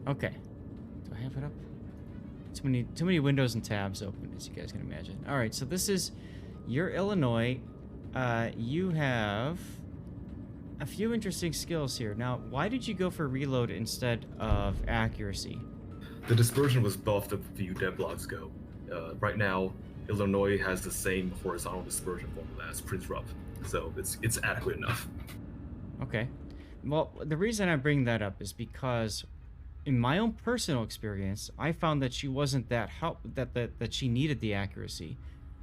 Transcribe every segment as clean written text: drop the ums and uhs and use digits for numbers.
Okay. Do I have it up? Too many windows and tabs open, as you guys can imagine. All right, so this is your Illinois. You have a few interesting skills here. Now, why did you go for reload instead of accuracy? The dispersion was buffed a few dev blocks ago. Right now, Illinois has the same horizontal dispersion formula as Prince Rupp, so it's adequate enough. Okay. Well, the reason I bring that up is because in my own personal experience, I found that she wasn't that she needed the accuracy.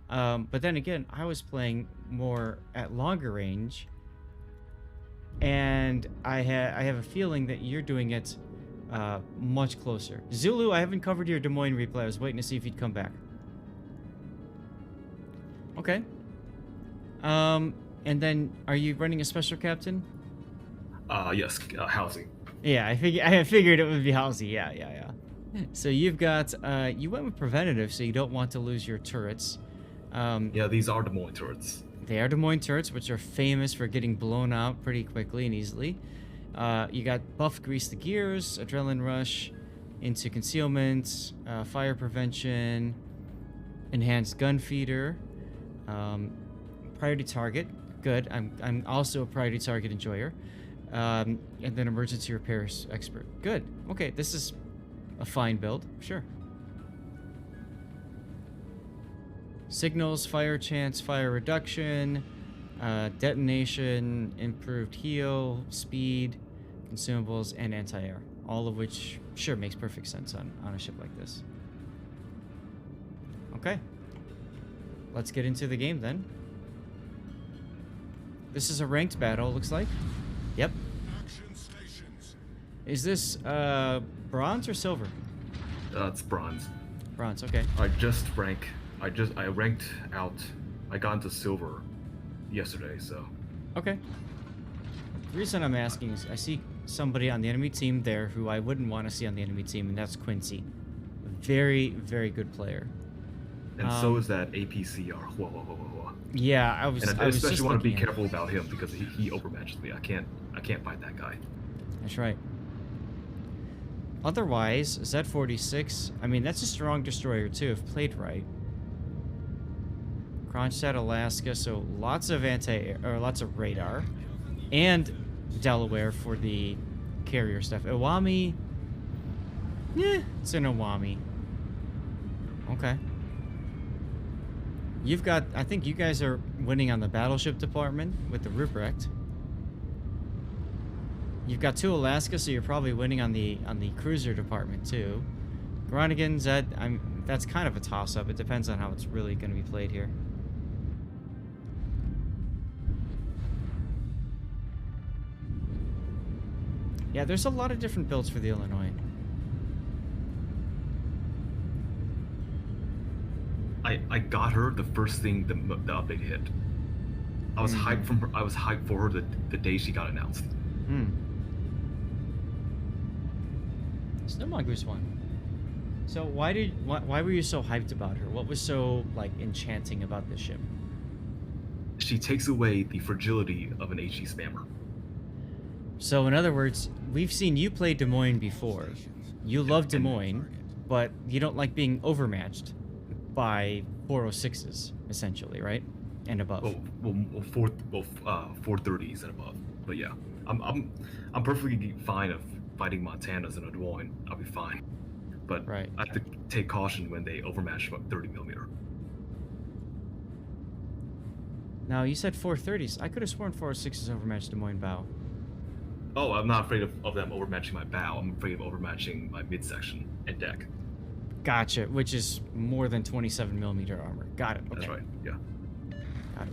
But then again, I was playing more at longer range, and I have a feeling that you're doing it much closer. Zulu, I haven't covered your Des Moines replay. I was waiting to see if you'd come back. Okay. And then are you running a special captain? Yes, housing. Yeah, I figured it would be Halsey. Yeah. So you've got you went with preventative, so you don't want to lose your turrets. Yeah, these are Des Moines turrets. They are Des Moines turrets, which are famous for getting blown out pretty quickly and easily. You got buff grease the gears, adrenaline rush, into concealment, fire prevention, enhanced gun feeder, priority target. Good. I'm also a priority target enjoyer. And then emergency repairs expert. Good. Okay, this is a fine build. Sure. Signals, fire chance, fire reduction, detonation, improved heal, speed, consumables, and anti-air. All of which, sure, makes perfect sense on a ship like this. Okay. Let's get into the game then. This is a ranked battle, looks like. Yep. Is this bronze or silver? It's bronze. Bronze, okay. I ranked out. I got into silver yesterday, so. Okay. The reason I'm asking is I see somebody on the enemy team there who I wouldn't want to see on the enemy team, and that's Quincy. A very, very good player. And so is that APCR. Whoa. Yeah, I especially want to be careful about him because he overmatches me. I can't fight that guy. That's right. Otherwise, Z46, I mean, that's a strong destroyer too, if played right. Kronstadt, Alaska, so lots of lots of radar. And Delaware for the carrier stuff. Iwami, it's an Iwami. Okay. You've got, I think you guys are winning on the battleship department with the Ruprecht. You've got 2 Alaska, so you're probably winning on the cruiser department too. Groningen, Zed, that's kind of a toss-up. It depends on how it's really going to be played here. Yeah, there's a lot of different builds for the Illinois. I got her the first thing the update hit. I was hyped for her the day she got announced. Snow Mongoose won. So why were you so hyped about her? What was so like enchanting about this ship? She takes away the fragility of an HE spammer. So in other words, we've seen you play Des Moines before. You love Des Moines, but you don't like being overmatched by 406s, essentially, right? And above. 430s and above. But yeah, I'm perfectly fine of fighting Montanas in a Des Moines. I'll be fine. But right. I have to take caution when they overmatch 30mm. Now, you said 430s. I could have sworn 406s overmatched Des Moines bow. Oh, I'm not afraid of them overmatching my bow. I'm afraid of overmatching my midsection and deck. Gotcha, which is more than 27mm armor. Got it. Okay. That's right, yeah. Got it.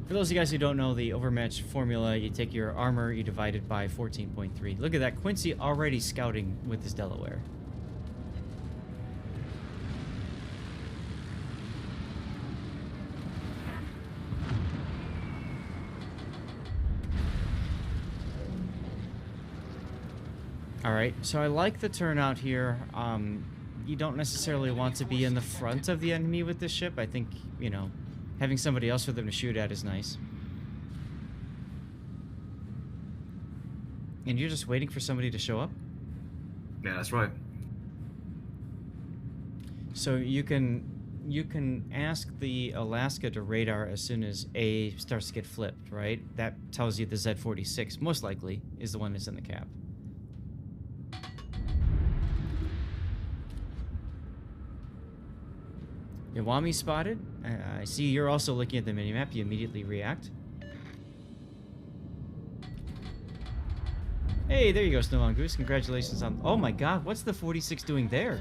For those of you guys who don't know the overmatch formula, you take your armor, you divide it by 14.3. Look at that, Quincy already scouting with his Delaware. Alright, so I like the turnout here. You don't necessarily want to be in the front of the enemy with this ship. I think, you know, having somebody else for them to shoot at is nice. And you're just waiting for somebody to show up? Yeah, that's right. So you can ask the Alaska to radar as soon as A starts to get flipped, right? That tells you the Z-46 most likely is the one that's in the cap. Iwami spotted. I see you're also looking at the minimap. You immediately react. Hey, there you go, Snow Mongoose. Congratulations on... Oh my god, what's the 46 doing there?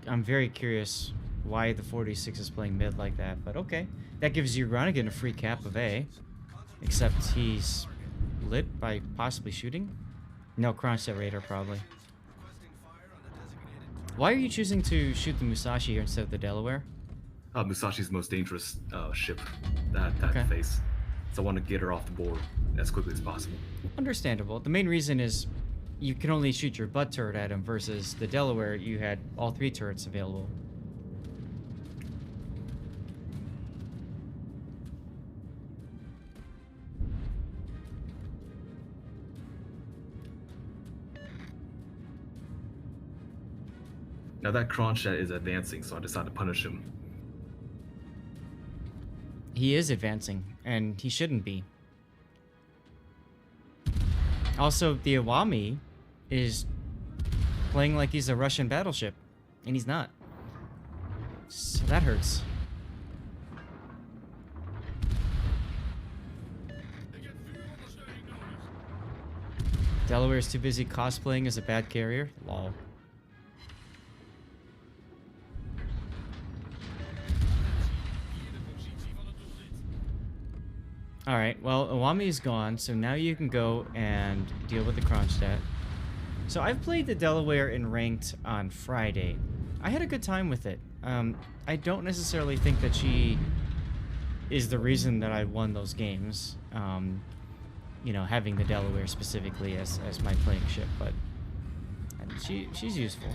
I'm very curious why the 46 is playing mid like that, but okay. That gives you Groningen a free cap of A. Except he's lit by possibly shooting? No, Kronstadt radar probably. Why are you choosing to shoot the Musashi here instead of the Delaware? Musashi's the most dangerous ship that face. So I want to get her off the board as quickly as possible. Understandable. The main reason is you can only shoot your butt turret at him versus the Delaware, you had all 3 turrets available. Now that Kronstadt is advancing, so I decided to punish him. He is advancing, and he shouldn't be. Also, the Iwami is playing like he's a Russian battleship, and he's not. So that hurts. Delaware's too busy cosplaying as a bad carrier? Lol. Alright, well, Iwami is gone, so now you can go and deal with the Kronstadt. So I've played the Delaware in Ranked on Friday. I had a good time with it. I don't necessarily think that she is the reason that I won those games. You know, having the Delaware specifically as my playing ship, but she's useful.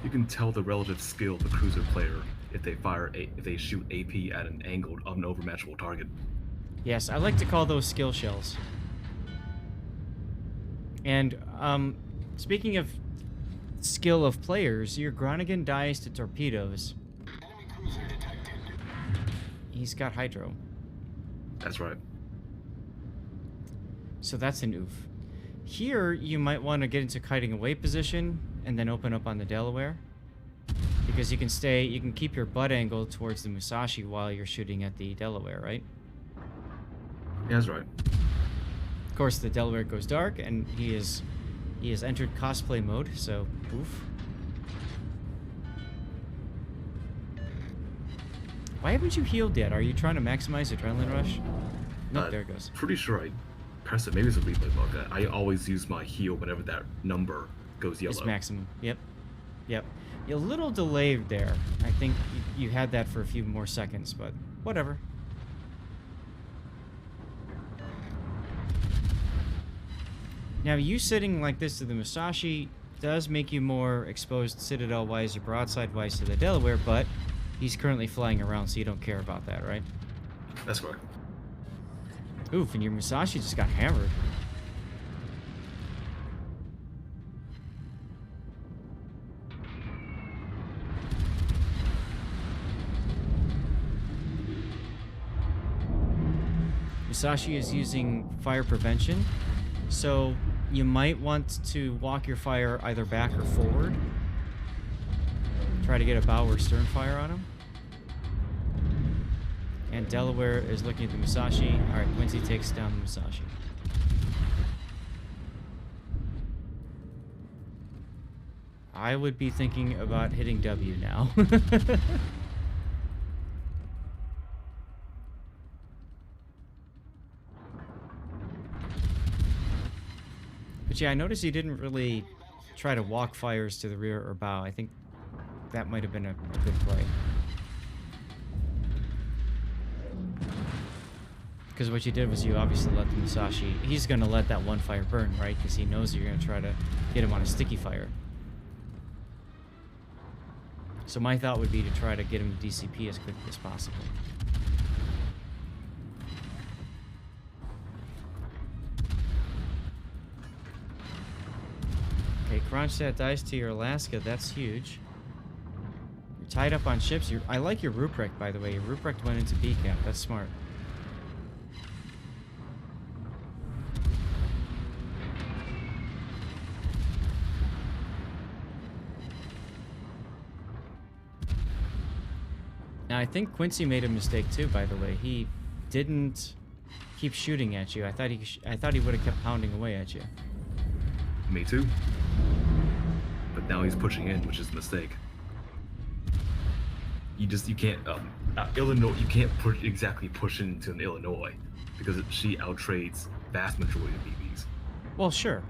You can tell the relative skill of the cruiser player if they shoot AP at an angled, overmatchable target. Yes, I like to call those skill shells. And speaking of skill of players, your Groningen dies to torpedoes. He's got hydro. That's right. So that's an oof. Here, you might want to get into kiting away position and then open up on the Delaware. Because you can keep your butt angle towards the Musashi while you're shooting at the Delaware, right? Yeah, that's right. Of course, the Delaware goes dark, and he has entered cosplay mode, so oof. Why haven't you healed yet? Are you trying to maximize adrenaline rush? Nope, there it goes. Pretty sure I pressed it. Maybe it's a replay bug. I always use my heal whenever that number goes yellow. It's maximum. Yep. Yep. You're a little delayed there. I think you had that for a few more seconds, but whatever. Now, you sitting like this to the Musashi does make you more exposed Citadel-wise or broadside-wise to the Delaware, but he's currently flying around, so you don't care about that, right? That's right. Oof, and your Musashi just got hammered. Musashi is using fire prevention, so you might want to walk your fire either back or forward. Try to get a bow or stern fire on him. And Delaware is looking at the Musashi. Alright, Quincy takes down the Musashi. I would be thinking about hitting W now. But yeah, I noticed he didn't really try to walk fires to the rear or bow. I think that might have been a good play. Because what you did was you obviously let the Musashi... He's going to let that one fire burn, right? Because he knows you're going to try to get him on a sticky fire. So my thought would be to try to get him to DCP as quickly as possible. Okay, Kronstadt dies to your Alaska. That's huge. You're tied up on ships. I like your Ruprecht, by the way. Your Ruprecht went into B cap. That's smart. Now, I think Quincy made a mistake too, by the way. He didn't keep shooting at you. I thought he would have kept pounding away at you. Me too. But now he's pushing in, which is a mistake. You can't Illinois. You can't exactly push into an Illinois because she outtrades vast majority of BBs. Well, sure.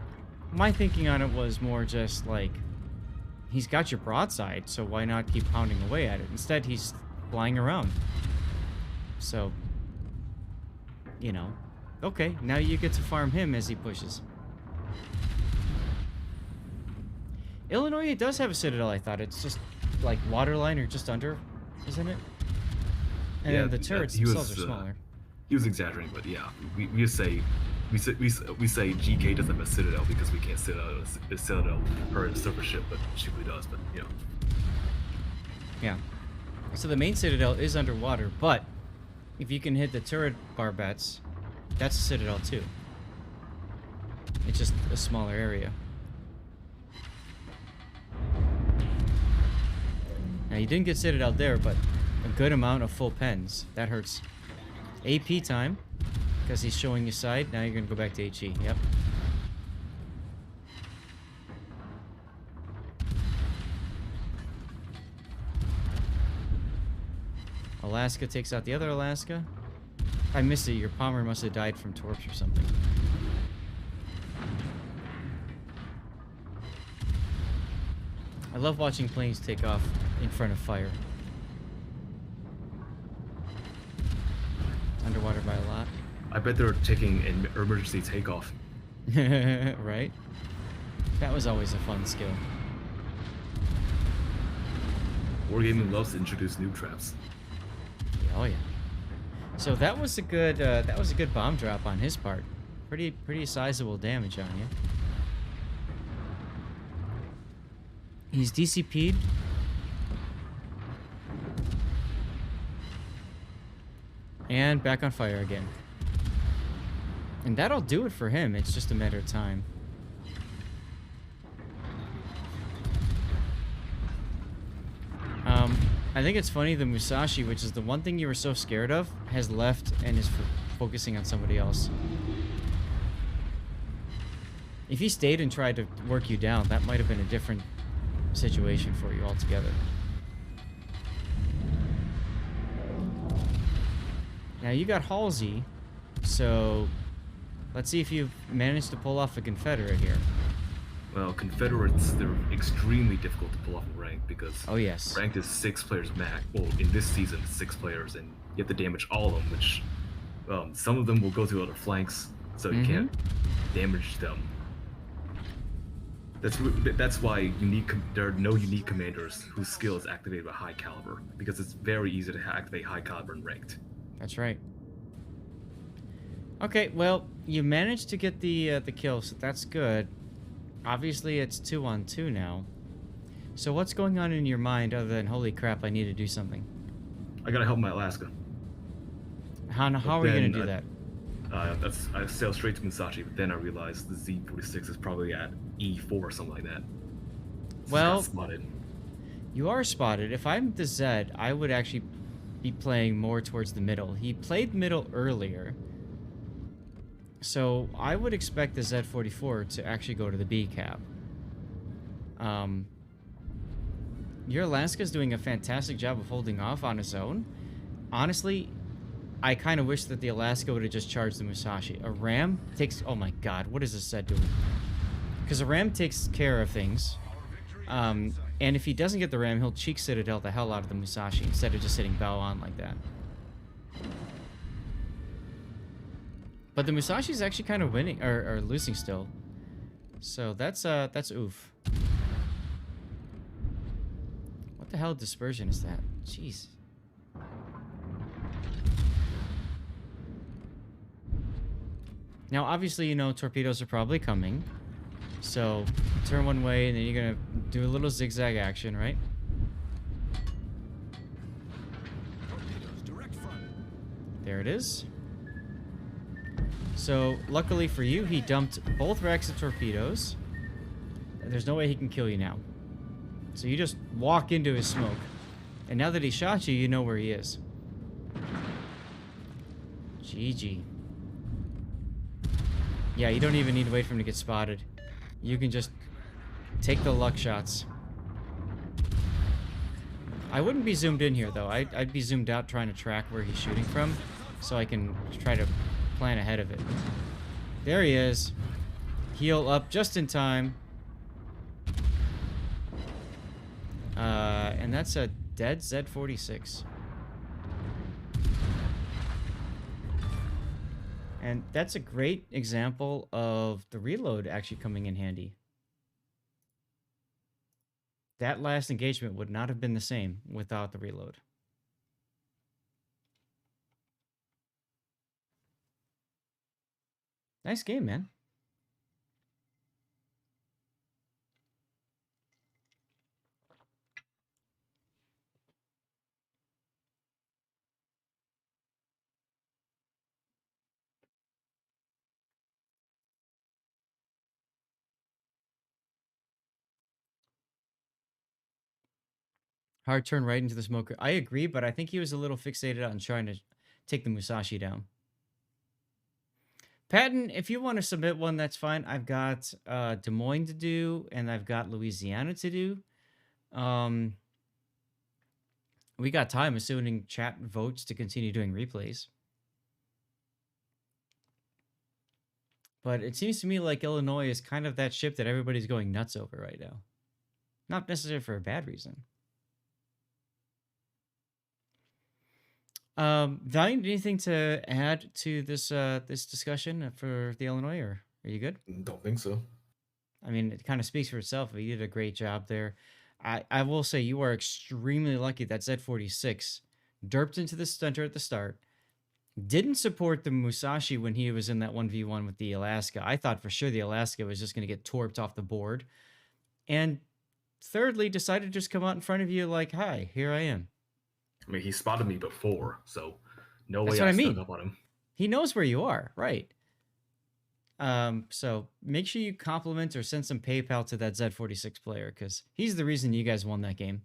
My thinking on it was more just like he's got your broadside, so why not keep pounding away at it? Instead, he's flying around. So, you know, okay, now you get to farm him as he pushes. Illinois does have a citadel, I thought. It's just like waterline or just under, isn't it? And yeah, then the turrets themselves are smaller. He was exaggerating, but yeah, we say GK doesn't have a citadel because we can't sit out a citadel or a surface ship, but she really does. But you know. Yeah. So the main citadel is underwater, but if you can hit the turret barbettes, that's a citadel too. It's just a smaller area. Now you didn't get citadel there, but a good amount of full pens. That hurts. AP time, because he's showing you side. Now you're gonna go back to HE. Yep. Alaska takes out the other Alaska. I missed it. Your Palmer must have died from torps or something. I love watching planes take off in front of fire. Underwater by a lot. I bet they're taking an emergency takeoff. Right? That was always a fun skill. Wargaming loves to introduce noob traps. Oh yeah. So that was a good bomb drop on his part. Pretty sizable damage on you. He's DCP'd. And back on fire again. And that'll do it for him. It's just a matter of time. I think it's funny the Musashi, which is the one thing you were so scared of, has left and is focusing on somebody else. If he stayed and tried to work you down, that might have been a different situation for you altogether. Now you got Halsey, so let's see if you've managed to pull off a Confederate here. Well, Confederates, they're extremely difficult to pull off in rank because ranked is 6 players max. Well, in this season, 6 players, and you have to damage all of them, which some of them will go through other flanks, so you can't damage them. That's why there are no unique commanders whose skill is activated by high caliber, because it's very easy to activate high caliber in ranked. That's right. Okay, well, you managed to get the kill, so that's good. Obviously, it's 2-on-2 now. So what's going on in your mind other than, holy crap, I need to do something? I gotta help my Alaska. How are we gonna do that? I sailed straight to Musashi, but then I realized the Z-46 is probably at E4 or something like that. So well, spotted. You are spotted. If I'm the Z, I would actually be playing more towards the middle. He played middle earlier. So I would expect the Z-44 to actually go to the B cap. Your Alaska's doing a fantastic job of holding off on his own. Honestly, I kind of wish that the Alaska would have just charged the Musashi. A ram takes... Oh my god, what is this set doing? Because a ram takes care of things. And if he doesn't get the ram, he'll cheek citadel the hell out of the Musashi instead of just sitting bow on like that. But the Musashi's actually kind of winning, or losing still. So that's oof. What the hell dispersion is that? Jeez. Now, obviously, you know, torpedoes are probably coming. So, turn one way, and then you're going to do a little zigzag action, right? Torpedoes, direct front. There it is. So, luckily for you, he dumped both racks of torpedoes. There's no way he can kill you now. So you just walk into his smoke. And now that he shot you, you know where he is. GG. Yeah, you don't even need to wait for him to get spotted. You can just take the luck shots. I wouldn't be zoomed in here, though. I'd be zoomed out trying to track where he's shooting from, so I can try to plan ahead of it. There he is. Heal up just in time. And that's a dead Z-46. And that's a great example of the reload actually coming in handy. That last engagement would not have been the same without the reload. Nice game, man. Hard turn right into the smoker. I agree, but I think he was a little fixated on trying to take the Musashi down. Patton, if you want to submit one, that's fine. I've got Des Moines to do, and I've got Louisiana to do. We got time, assuming chat votes to continue doing replays. But it seems to me like Illinois is kind of that ship that everybody's going nuts over right now. Not necessarily for a bad reason. Valiant, anything to add to this this discussion for the Illinois, or are you good? Don't think so. I mean, it kind of speaks for itself. You did a great job there. I will say you are extremely lucky that Z-46 derped into the center at the start. Didn't support the Musashi when he was in that 1v1 with the Alaska. I thought for sure the Alaska was just going to get torped off the board. And thirdly, decided to just come out in front of you like, hi, here I am. I mean, he spotted me before, so no way I snuck up on him. He knows where you are, right? So make sure you compliment or send some PayPal to that Z-46 player, because he's the reason you guys won that game.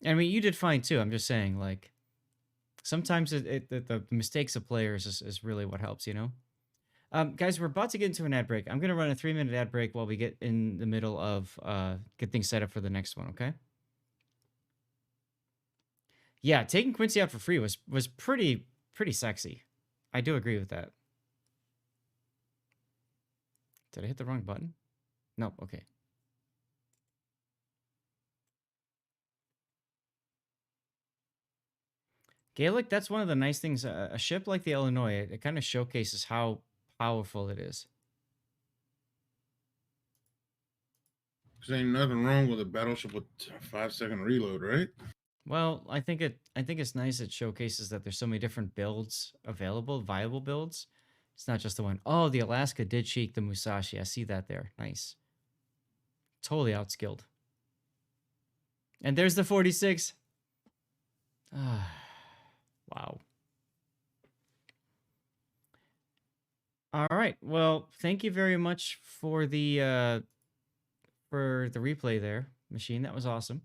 I mean, you did fine too. I'm just saying, like, sometimes the mistakes of players is really what helps, you know? Guys, we're about to get into an ad break. I'm going to run a 3-minute ad break while we get in the middle of get things set up for the next one, okay? Yeah, taking Quincy out for free was pretty sexy. I do agree with that. Did I hit the wrong button? No, okay. Gaelic, that's one of the nice things. A ship like the Illinois, it kind of showcases how powerful it is. There ain't nothing wrong with a battleship with a 5-second reload, right? Well, I think it's nice. It showcases that there's so many different builds available, viable builds. It's not just the one. Oh, the Alaska did cheek the Musashi. I see that there. Nice. Totally outskilled. And there's the 46. Wow. All right. Well, thank you very much for the replay there, Machine. That was awesome.